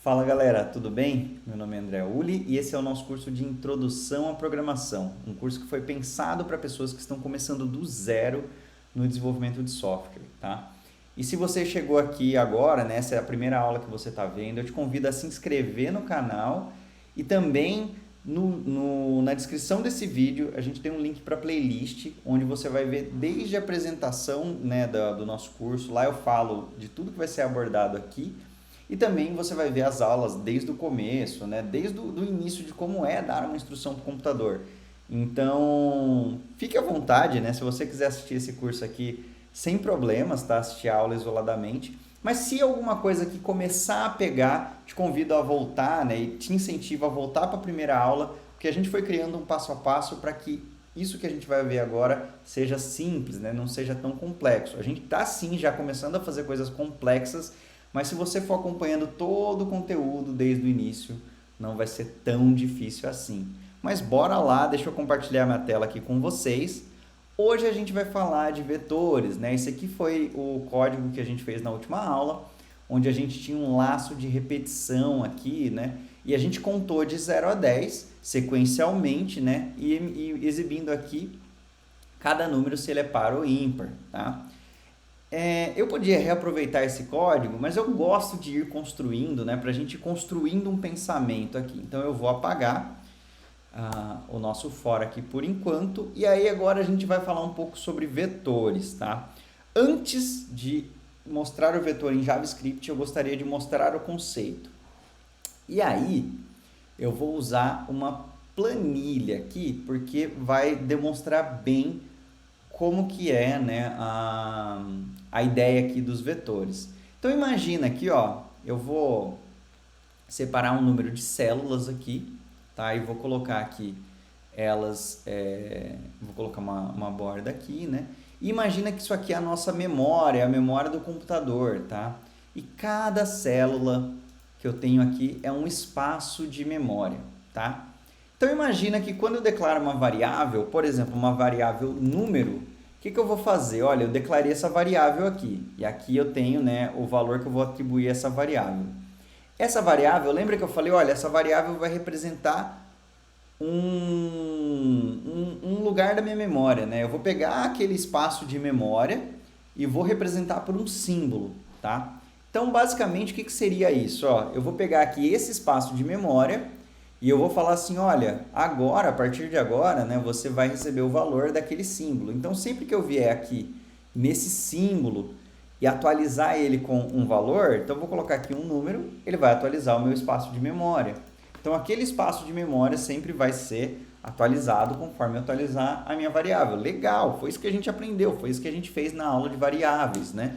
Fala galera, tudo bem? Meu nome é André Uli e esse é o nosso curso de Introdução à Programação, um curso que foi pensado para pessoas que estão começando do zero no desenvolvimento de software, tá? E se você chegou aqui agora, né, essa é a primeira aula que você está vendo, eu te convido a se inscrever no canal e também na descrição desse vídeo a gente tem um link para playlist, onde você vai ver desde a apresentação, né, do nosso curso. Lá eu falo de tudo que vai ser abordado aqui. E também você vai ver as aulas desde o começo, né? Desde o do início de como é dar uma instrução para o computador. Então, fique à vontade, né? Se você quiser assistir esse curso aqui sem problemas, tá? Assistir a aula isoladamente. Mas se alguma coisa aqui começar a pegar, te convido a voltar, né? E te incentivo a voltar para a primeira aula, porque a gente foi criando um passo a passo para que isso que a gente vai ver agora seja simples, né? Não seja tão complexo. A gente está sim já começando a fazer coisas complexas, mas se você for acompanhando todo o conteúdo desde o início, não vai ser tão difícil assim. Mas bora lá, deixa eu compartilhar minha tela aqui com vocês. Hoje a gente vai falar de vetores, né? Esse aqui foi o código que a gente fez na última aula, onde a gente tinha um laço de repetição aqui, né? E a gente contou de 0 a 10 sequencialmente, né? E exibindo aqui cada número se ele é par ou ímpar, tá? Eu podia reaproveitar esse código, mas eu gosto de ir construindo, né, para a gente ir construindo um pensamento aqui. Então eu vou apagar o nosso for aqui por enquanto, e aí agora a gente vai falar um pouco sobre vetores, tá? Antes de mostrar o vetor em JavaScript, eu gostaria de mostrar o conceito. E aí eu vou usar uma planilha aqui, porque vai demonstrar bem como que é, né, a ideia aqui dos vetores. Então imagina aqui, ó, eu vou separar um número de células aqui, tá? E vou colocar aqui elas, vou colocar uma borda aqui, né? E imagina que isso aqui é a nossa memória, a memória do computador, tá? E cada célula que eu tenho aqui é um espaço de memória, tá? Então imagina que quando eu declaro uma variável, por exemplo, uma variável número, o que eu vou fazer? Olha, eu declarei essa variável aqui, e aqui eu tenho, né, o valor que eu vou atribuir a essa variável. Essa variável, lembra que eu falei, olha, essa variável vai representar um lugar da minha memória, né? Eu vou pegar aquele espaço de memória e vou representar por um símbolo, tá? Então, basicamente, o que seria isso? Ó, eu vou pegar aqui esse espaço de memória e eu vou falar assim, olha, agora, a partir de agora, né, você vai receber o valor daquele símbolo. Então, sempre que eu vier aqui nesse símbolo e atualizar ele com um valor, então eu vou colocar aqui um número, ele vai atualizar o meu espaço de memória. Então, aquele espaço de memória sempre vai ser atualizado conforme eu atualizar a minha variável. Legal, foi isso que a gente aprendeu, foi isso que a gente fez na aula de variáveis, né?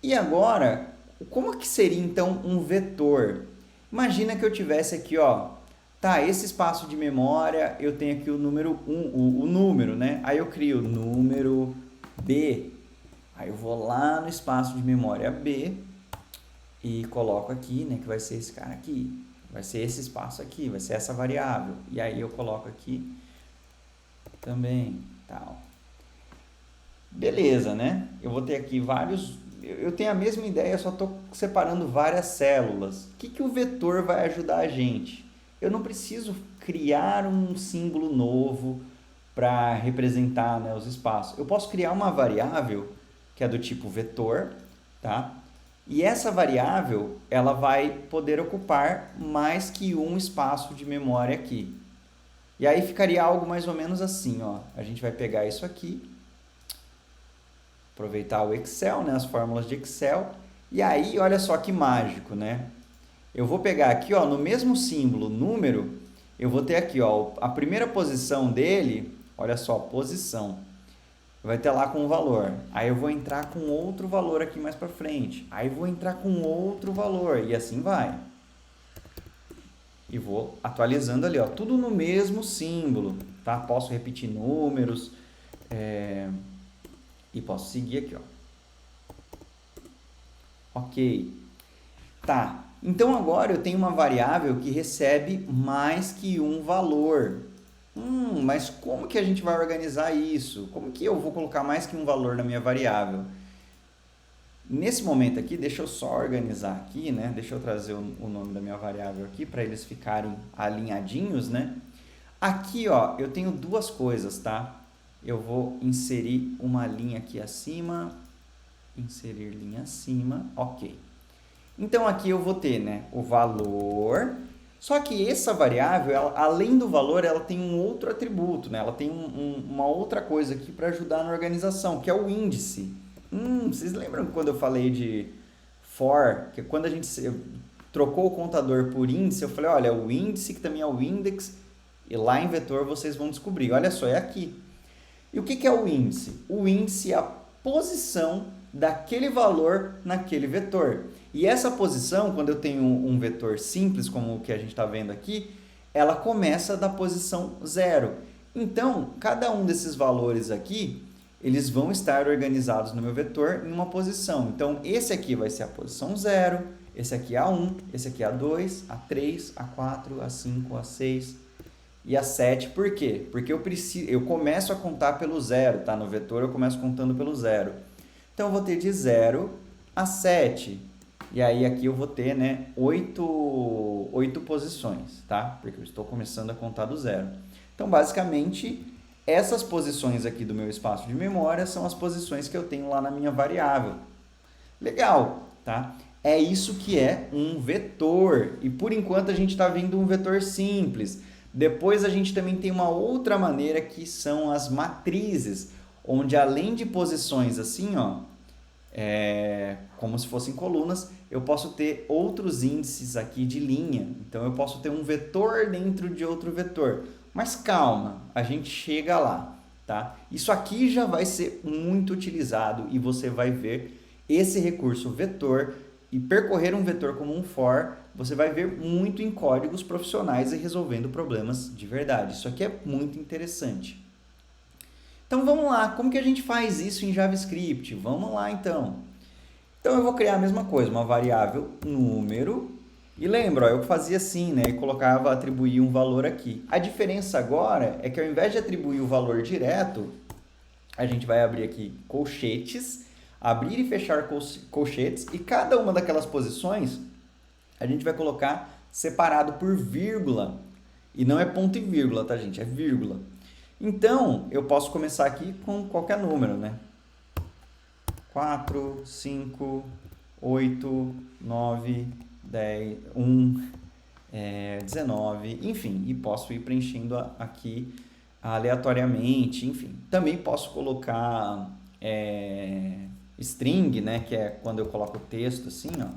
E agora, como que seria então um vetor? Imagina que eu tivesse aqui, ó, tá, esse espaço de memória, eu tenho aqui o número 1, o número, né? Aí eu crio número B, aí eu vou lá no espaço de memória B e coloco aqui, né, que vai ser esse cara aqui, vai ser esse espaço aqui, vai ser essa variável, e aí eu coloco aqui também, tal. Beleza, né? Eu vou ter aqui vários, eu tenho a mesma ideia, só estou separando várias células. O que o vetor vai ajudar a gente? Eu não preciso criar um símbolo novo para representar, né, os espaços. Eu posso criar uma variável que é do tipo vetor, tá? E essa variável, ela vai poder ocupar mais que um espaço de memória aqui. E aí ficaria algo mais ou menos assim, ó. A gente vai pegar isso aqui, aproveitar o Excel, né, as fórmulas de Excel, e aí olha só que mágico, né? Eu vou pegar aqui, ó, no mesmo símbolo número, eu vou ter aqui, ó, a primeira posição dele, olha só, posição, vai ter lá com um valor. Aí eu vou entrar com outro valor aqui mais para frente. Aí vou entrar com outro valor e assim vai. E vou atualizando ali, ó, tudo no mesmo símbolo, tá? Posso repetir números, e posso seguir aqui, ó. Ok. Tá. Então agora eu tenho uma variável que recebe mais que um valor. Mas como que a gente vai organizar isso? Como que eu vou colocar mais que um valor na minha variável? Nesse momento aqui, deixa eu só organizar aqui, né? Deixa eu trazer o nome da minha variável aqui para eles ficarem alinhadinhos, né? Aqui, ó, eu tenho duas coisas, tá? Eu vou inserir uma linha aqui acima, inserir linha acima, ok. Então, aqui eu vou ter, né, o valor, só que essa variável, ela, além do valor, ela tem um outro atributo, né? Ela tem uma outra coisa aqui para ajudar na organização, que é o índice. Vocês lembram quando eu falei de for, que quando a gente trocou o contador por índice, eu falei, olha, o índice que também é o index, e lá em vetor vocês vão descobrir. Olha só, é aqui. E o que é o índice? O índice é a posição daquele valor naquele vetor. E essa posição, quando eu tenho um vetor simples, como o que a gente está vendo aqui, ela começa da posição 0. Então, cada um desses valores aqui, eles vão estar organizados no meu vetor em uma posição. Então, esse aqui vai ser a posição 0, esse aqui é a 1, esse aqui é a 2, a 3, a 4, a 5, a 6 e a 7. Por quê? Porque eu começo a contar pelo 0, tá? No vetor eu começo contando pelo 0. Então, eu vou ter de 0 a 7. E aí, aqui eu vou ter, né, 8 posições, tá? Porque eu estou começando a contar do 0. Então, basicamente, essas posições aqui do meu espaço de memória são as posições que eu tenho lá na minha variável. Legal, tá? É isso que é um vetor. E, por enquanto, a gente está vendo um vetor simples. Depois, a gente também tem uma outra maneira que são as matrizes, onde, além de posições assim, ó, como se fossem colunas, eu posso ter outros índices aqui de linha. Então, eu posso ter um vetor dentro de outro vetor. Mas calma, a gente chega lá, tá? Isso aqui já vai ser muito utilizado e você vai ver esse recurso vetor e percorrer um vetor como um for, você vai ver muito em códigos profissionais e resolvendo problemas de verdade. Isso aqui é muito interessante. Então, vamos lá. Como que a gente faz isso em JavaScript? Vamos lá, então. Então, eu vou criar a mesma coisa, uma variável número. E lembra, ó, eu fazia assim, né? E colocava, atribuir um valor aqui. A diferença agora é que ao invés de atribuir o valor direto, a gente vai abrir aqui colchetes, abrir e fechar colchetes, e cada uma daquelas posições a gente vai colocar separado por vírgula. E não é ponto e vírgula, tá, gente? É vírgula. Então, eu posso começar aqui com qualquer número, né? 4, 5, 8, 9, 10, 1, 19, enfim. E posso ir preenchendo aqui aleatoriamente, enfim. Também posso colocar string, né? Que é quando eu coloco texto assim, ó.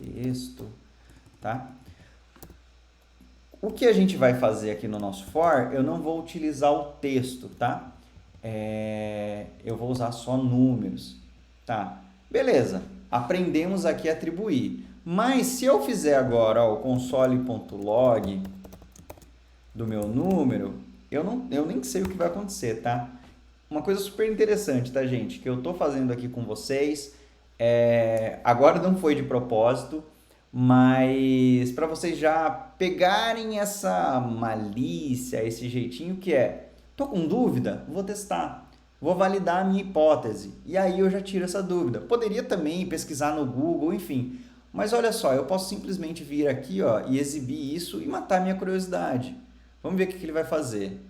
Texto, tá? O que a gente vai fazer aqui no nosso for, eu não vou utilizar o texto, tá? Eu vou usar só números, tá? Beleza, aprendemos aqui a atribuir. Mas se eu fizer agora ó, o console.log do meu número, eu nem sei o que vai acontecer, tá? Uma coisa super interessante, tá, gente? Que eu tô fazendo aqui com vocês, agora não foi de propósito, mas para vocês já pegarem essa malícia, esse jeitinho que tô com dúvida, vou testar, vou validar a minha hipótese, e aí eu já tiro essa dúvida. Poderia também pesquisar no Google, enfim, mas olha só, eu posso simplesmente vir aqui ó, e exibir isso e matar minha curiosidade. Vamos ver o que ele vai fazer.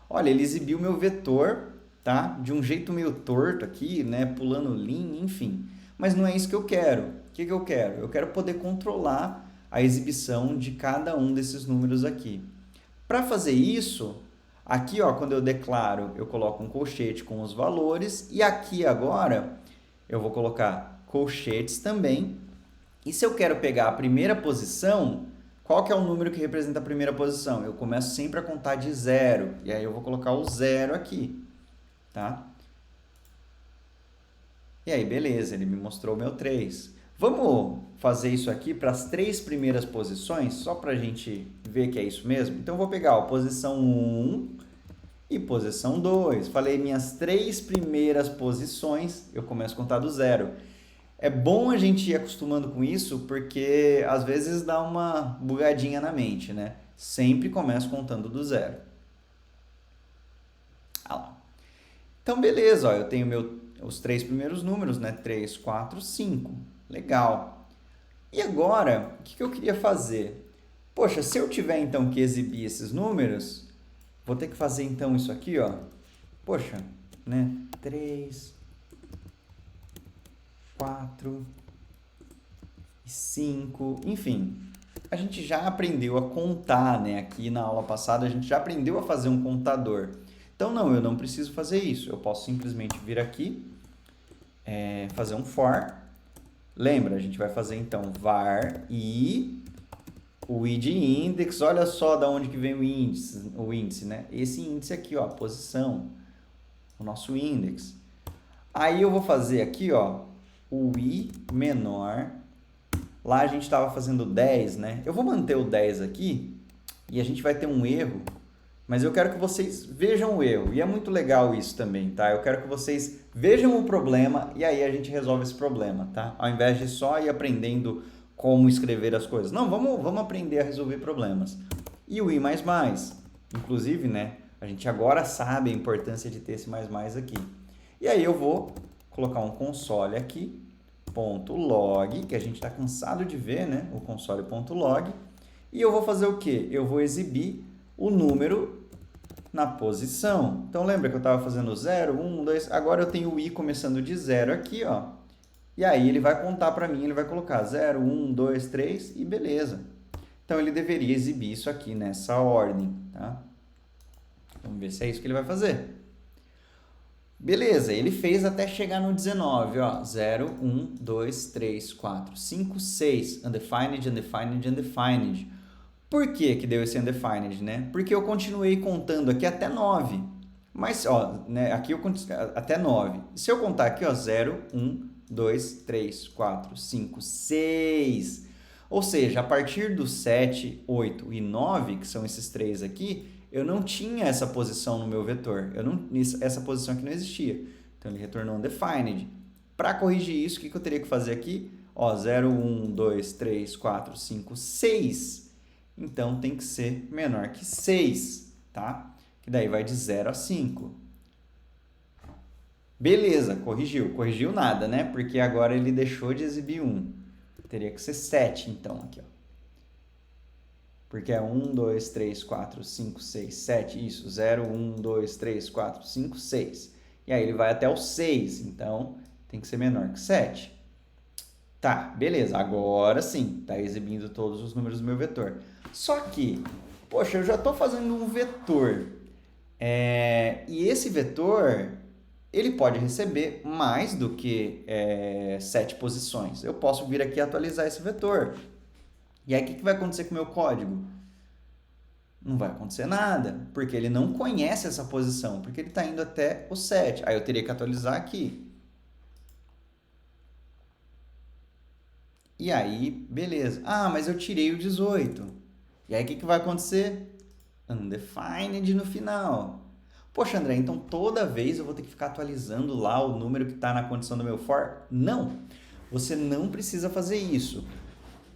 Olha, ele exibiu meu vetor, tá? De um jeito meio torto aqui, né? Pulando linha, enfim. Mas não é isso que eu quero. O que eu quero? Eu quero poder controlar a exibição de cada um desses números aqui. Para fazer isso, aqui ó, quando eu declaro, eu coloco um colchete com os valores e aqui agora eu vou colocar colchetes também. E se eu quero pegar a primeira posição, qual que é o número que representa a primeira posição? Eu começo sempre a contar de 0 e aí eu vou colocar o 0 aqui, tá? E aí, beleza, ele me mostrou o meu 3. Vamos fazer isso aqui para as 3 primeiras posições, só para a gente ver que é isso mesmo? Então, eu vou pegar a posição 1 e posição 2. Falei minhas 3 primeiras posições, eu começo a contar do 0. É bom a gente ir acostumando com isso, porque às vezes dá uma bugadinha na mente, né? Sempre começo contando do 0. Ah lá. Então, beleza, ó, eu tenho os 3 primeiros números, né? 3, 4, 5. Legal. E agora, o que eu queria fazer? Poxa, se eu tiver então que exibir esses números, vou ter que fazer então isso aqui, ó. Poxa, né? 3, 4 e 5, enfim. A gente já aprendeu a contar, né? Aqui na aula passada a gente já aprendeu a fazer um contador. Então, não, eu não preciso fazer isso. Eu posso simplesmente vir aqui, fazer um for. Lembra, a gente vai fazer então var e o i de index. Olha só da onde que vem o índice, né? Esse índice aqui, ó, a posição, o nosso index. Aí eu vou fazer aqui, ó, o i menor. Lá a gente estava fazendo 10, né? Eu vou manter o 10 aqui e a gente vai ter um erro, mas eu quero que vocês vejam o erro. E é muito legal isso também, tá? Eu quero que vocês vejam o problema e aí a gente resolve esse problema, tá? Ao invés de só ir aprendendo como escrever as coisas. Não, vamos aprender a resolver problemas. E o i++, inclusive, né? A gente agora sabe a importância de ter esse mais aqui. E aí eu vou colocar um console aqui, .log, que a gente está cansado de ver, né? O console.log. E eu vou fazer o quê? Eu vou exibir o número na posição. Então, lembra que eu estava fazendo 0, 1, 2... Agora eu tenho o i começando de 0 aqui, ó. E aí ele vai contar para mim, ele vai colocar 0, 1, 2, 3 e beleza. Então, ele deveria exibir isso aqui nessa ordem, tá? Vamos ver se é isso que ele vai fazer. Beleza, ele fez até chegar no 19, ó, 0, 1, 2, 3, 4, 5, 6, undefined, undefined, undefined. Por que que deu esse undefined, né? Porque eu continuei contando aqui até 9, mas, ó, né, aqui eu até 9. Se eu contar aqui, ó, 0, 1, 2, 3, 4, 5, 6, ou seja, a partir do 7, 8 e 9, que são esses três aqui, eu não tinha essa posição no meu vetor. Essa posição aqui não existia. Então, ele retornou undefined. Para corrigir isso, o que eu teria que fazer aqui? Ó, 0, 1, 2, 3, 4, 5, 6. Então, tem que ser menor que 6, tá? Que daí vai de 0 a 5. Beleza, corrigiu. Corrigiu nada, né? Porque agora ele deixou de exibir 1. Teria que ser 7, então, aqui, ó. Porque é 1, 2, 3, 4, 5, 6, 7, isso, 0, 1, 2, 3, 4, 5, 6. E aí ele vai até o 6, então tem que ser menor que 7. Tá, beleza, agora sim, está exibindo todos os números do meu vetor. Só que, poxa, eu já estou fazendo um vetor, e esse vetor, ele pode receber mais do que 7 posições. Eu posso vir aqui e atualizar esse vetor. E aí, o que vai acontecer com o meu código? Não vai acontecer nada, porque ele não conhece essa posição, porque ele está indo até o 7. Aí eu teria que atualizar aqui. E aí, beleza. Ah, mas eu tirei o 18. E aí, o que vai acontecer? Undefined no final. Poxa, André, então toda vez eu vou ter que ficar atualizando lá o número que está na condição do meu for? Não, você não precisa fazer isso.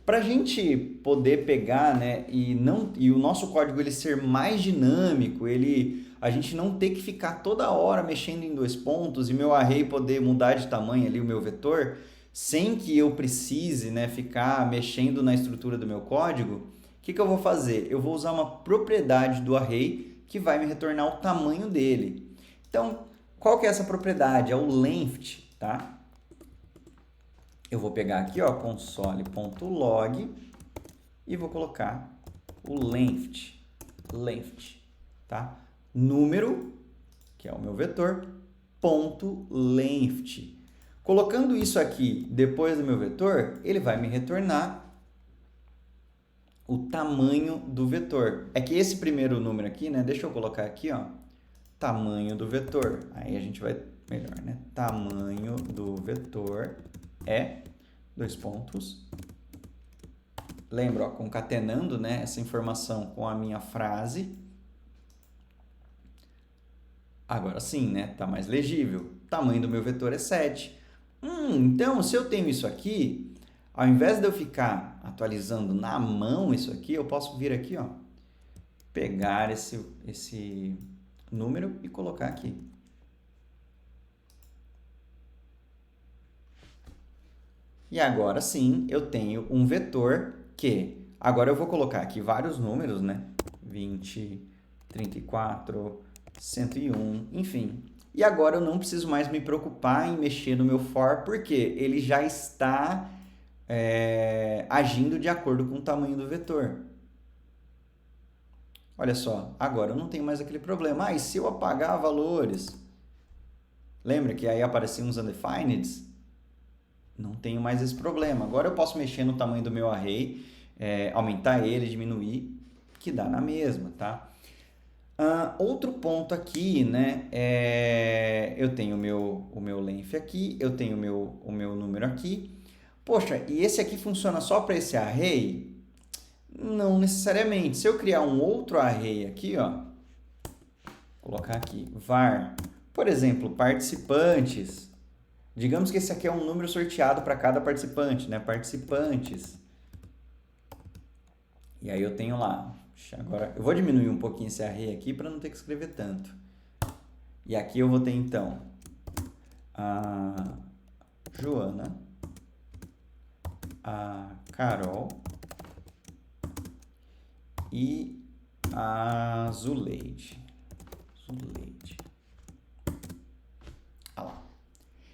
Para a gente poder pegar, né, e o nosso código ele ser mais dinâmico, a gente não ter que ficar toda hora mexendo em 2 pontos e meu array poder mudar de tamanho ali, o meu vetor, sem que eu precise, né, ficar mexendo na estrutura do meu código, o que eu vou fazer? Eu vou usar uma propriedade do array que vai me retornar o tamanho dele. Então, qual que é essa propriedade? É o length, tá? Eu vou pegar aqui, ó, console.log e vou colocar o length, tá? Número, que é o meu vetor, ponto length. Colocando isso aqui depois do meu vetor, ele vai me retornar o tamanho do vetor. É que esse primeiro número aqui, né? Deixa eu colocar aqui, ó, tamanho do vetor. Aí a gente vai melhor, né? Tamanho do vetor é 2 pontos. Lembra, ó, concatenando, né, essa informação com a minha frase. Agora sim, né, tá mais legível. Tamanho do meu vetor é 7. Então, se eu tenho isso aqui, ao invés de eu ficar atualizando na mão isso aqui, eu posso vir aqui, ó, pegar esse número e colocar aqui. E agora sim, eu tenho um vetor que... Agora eu vou colocar aqui vários números, né? 20, 34, 101, enfim. E agora eu não preciso mais me preocupar em mexer no meu for, porque ele já está agindo de acordo com o tamanho do vetor. Olha só, agora eu não tenho mais aquele problema. Ah, e se eu apagar valores? Lembra que aí apareciam uns undefineds? Não tenho mais esse problema. Agora eu posso mexer no tamanho do meu array, aumentar ele, diminuir, que dá na mesma, tá? Outro ponto aqui, né, eu tenho o meu length aqui, eu tenho o meu número aqui. Poxa, e esse aqui funciona só para esse array? Não necessariamente. Se eu criar um outro array aqui, ó, colocar aqui, var, por exemplo, participantes. Digamos que esse aqui é um número sorteado para cada participante, né? Participantes. E aí eu tenho lá. Agora, eu vou diminuir um pouquinho esse array aqui para não ter que escrever tanto. E aqui eu vou ter, então, a Joana, a Carol e a Zuleide.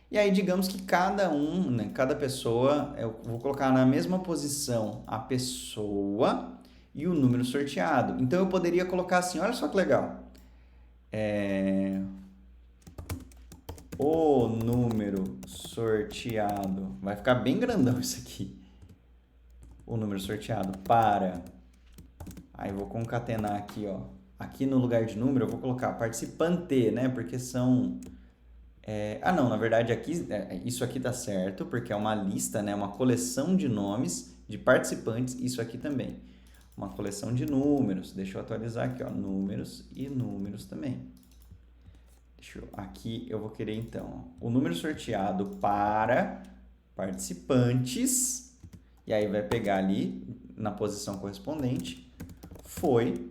E aí, digamos que cada um, né, cada pessoa, eu vou colocar na mesma posição a pessoa e o número sorteado. Então, eu poderia colocar assim, olha só que legal. O número sorteado, vai ficar bem grandão isso aqui. O número sorteado para... Aí, eu vou concatenar aqui, ó. Aqui no lugar de número, eu vou colocar participante, né? Porque são... não, na verdade aqui, isso aqui tá certo, porque é uma lista, né? Uma coleção de nomes de participantes, isso aqui também. Uma coleção de números, deixa eu atualizar aqui, ó, números e números também. Aqui eu vou querer então, ó, o número sorteado para participantes, e aí vai pegar ali na posição correspondente, foi,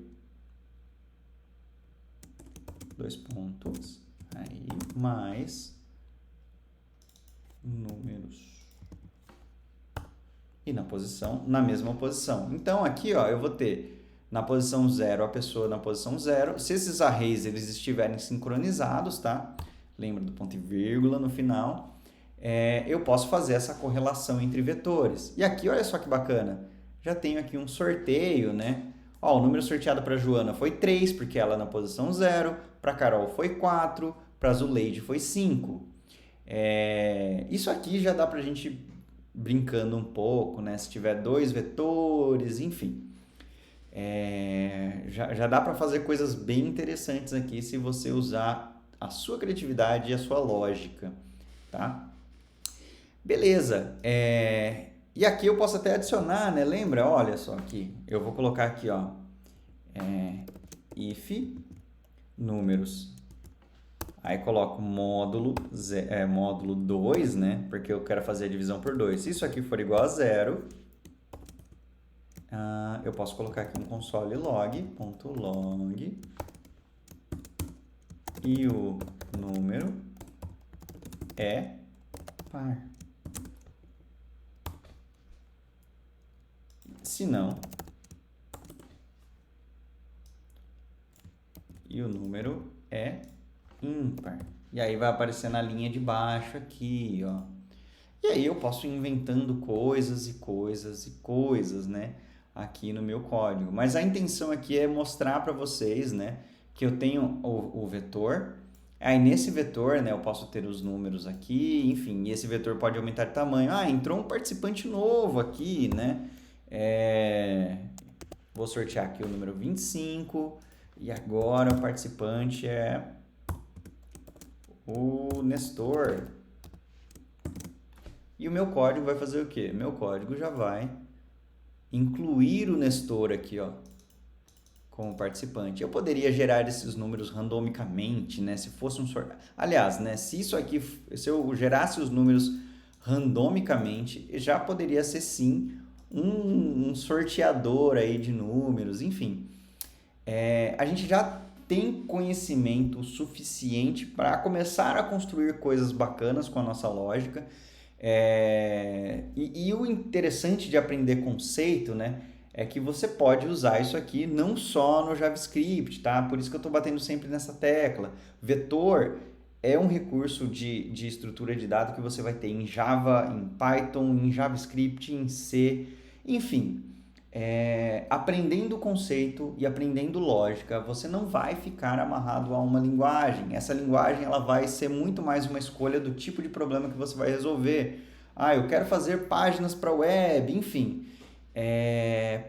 2 pontos, aí, mais números. E na mesma posição. Então, aqui, ó, eu vou ter na posição 0 a pessoa na posição 0. Se esses arrays eles estiverem sincronizados, tá? Lembra do ponto e vírgula no final. Eu posso fazer essa correlação entre vetores. E aqui, olha só que bacana. Já tenho aqui um sorteio, né? Ó, o número sorteado para a Joana foi 3, porque ela na posição 0. Para a Carol foi 4. Para a Zuleide foi 5. Isso aqui já dá para a gente brincando um pouco, né? Se tiver 2 vetores, enfim. Já dá para fazer coisas bem interessantes aqui se você usar a sua criatividade e a sua lógica, tá? Beleza. E aqui eu posso até adicionar, né? Lembra? Olha só aqui. Eu vou colocar aqui, ó. If números. Aí coloco módulo 2, né? Porque eu quero fazer a divisão por 2. Se isso aqui for igual a 0, eu posso colocar aqui um console log.log e o número é par. Se não, e o número é ímpar. E aí vai aparecer na linha de baixo aqui, ó. E aí eu posso ir inventando coisas e coisas e coisas, né? Aqui no meu código. Mas a intenção aqui é mostrar para vocês, né? Que eu tenho o vetor. Aí nesse vetor, né? Eu posso ter os números aqui, enfim. E esse vetor pode aumentar de tamanho. Entrou um participante novo aqui, né? Vou sortear aqui o número 25. E agora o participante é o Nestor. E o meu código vai fazer o quê? Meu código já vai incluir o Nestor aqui, ó, como participante. Eu poderia gerar esses números randomicamente, né? Se fosse um sorteio. Aliás, né? Se eu gerasse os números randomicamente, já poderia ser sim um sorteador aí de números, enfim. A gente já tem conhecimento suficiente para começar a construir coisas bacanas com a nossa lógica. E o interessante de aprender conceito, né, é que você pode usar isso aqui não só no JavaScript, tá? Por isso que eu estou batendo sempre nessa tecla. Vetor é um recurso de estrutura de dados que você vai ter em Java, em Python, em JavaScript, em C, enfim. Aprendendo conceito e aprendendo lógica, você não vai ficar amarrado a uma linguagem. Essa linguagem ela vai ser muito mais uma escolha do tipo de problema que você vai resolver. Ah, eu quero fazer páginas para web, enfim.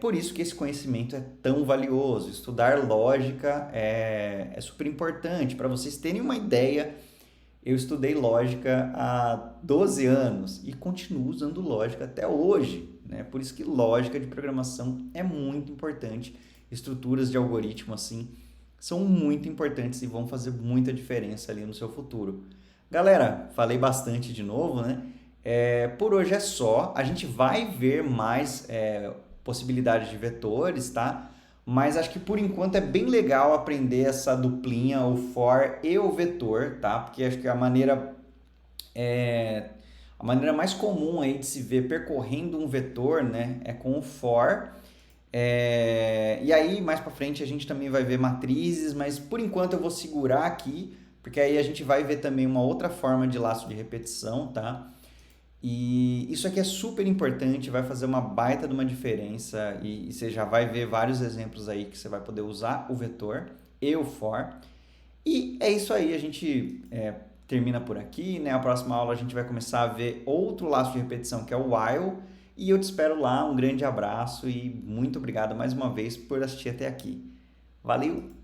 Por isso que esse conhecimento é tão valioso. Estudar lógica é super importante. Para vocês terem uma ideia, eu estudei lógica há 12 anos e continuo usando lógica até hoje, né? Por isso que lógica de programação é muito importante. Estruturas de algoritmo assim são muito importantes e vão fazer muita diferença ali no seu futuro. Galera, falei bastante de novo, né? Por hoje é só. A gente vai ver mais possibilidades de vetores, tá? Mas acho que por enquanto é bem legal aprender essa duplinha, o for e o vetor, tá? Porque acho que a maneira mais comum aí de se ver percorrendo um vetor, né, é com o for. E aí mais para frente a gente também vai ver matrizes, mas por enquanto eu vou segurar aqui, porque aí a gente vai ver também uma outra forma de laço de repetição, tá? E isso aqui é super importante, vai fazer uma baita de uma diferença e você já vai ver vários exemplos aí que você vai poder usar o vetor e o for. E é isso aí, a gente termina por aqui, né? A próxima aula a gente vai começar a ver outro laço de repetição que é o while. E eu te espero lá, um grande abraço e muito obrigado mais uma vez por assistir até aqui. Valeu!